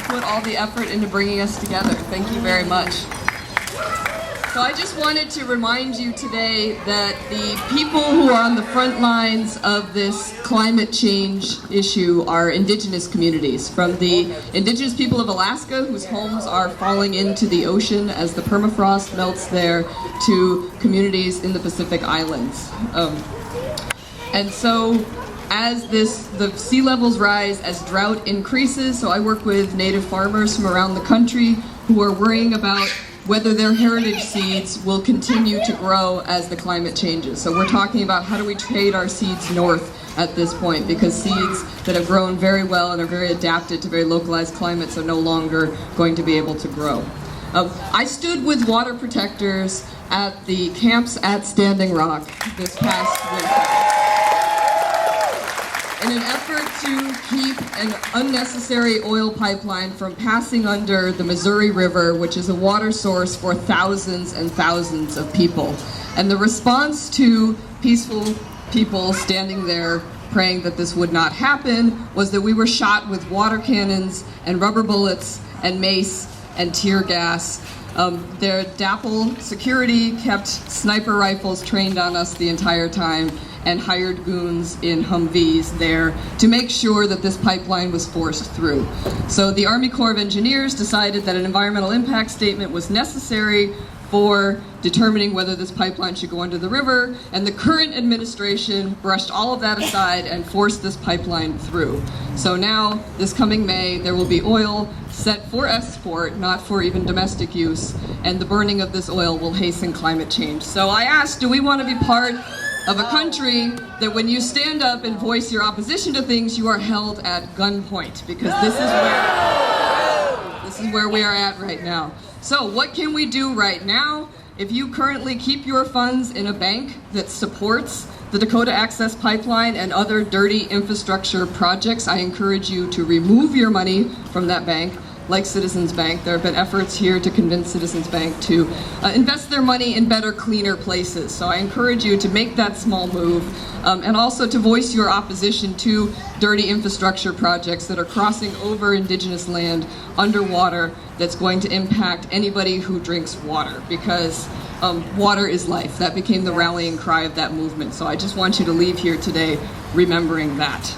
put all the effort into bringing us together. Thank you very much. So I just wanted to remind you today that the people who are on the front lines of this climate change issue are indigenous communities, from the indigenous people of Alaska, whose homes are falling into the ocean as the permafrost melts there, to communities in the Pacific Islands. And so as the sea levels rise, as drought increases, so I work with native farmers from around the country who are worrying about whether their heritage seeds will continue to grow as the climate changes. So we're talking about how do we trade our seeds north at this point, because seeds that have grown very well and are very adapted to very localized climates are no longer going to be able to grow. I stood with water protectors at the camps at Standing Rock this past winter in an effort to keep an unnecessary oil pipeline from passing under the Missouri River, which is a water source for thousands and thousands of people. And the response to peaceful people standing there praying that this would not happen was that we were shot with water cannons and rubber bullets and mace and tear gas. Their DAPL security kept sniper rifles trained on us the entire time and hired goons in Humvees there to make sure that this pipeline was forced through. So the Army Corps of Engineers decided that an environmental impact statement was necessary for determining whether this pipeline should go under the river, and the current administration brushed all of that aside and forced this pipeline through. So now, this coming May, there will be oil set for export, not for even domestic use, and the burning of this oil will hasten climate change. So I asked, do we want to be part of a country that when you stand up and voice your opposition to things, you are held at gunpoint? Because this is where we are at right now. So what can we do right now? If you currently keep your funds in a bank that supports the Dakota Access Pipeline and other dirty infrastructure projects, I encourage you to remove your money from that bank, like Citizens Bank. There have been efforts here to convince Citizens Bank to invest their money in better, cleaner places. So I encourage you to make that small move, and also to voice your opposition to dirty infrastructure projects that are crossing over indigenous land underwater, that's going to impact anybody who drinks water, because water is life. That became the rallying cry of that movement. So I just want you to leave here today remembering that.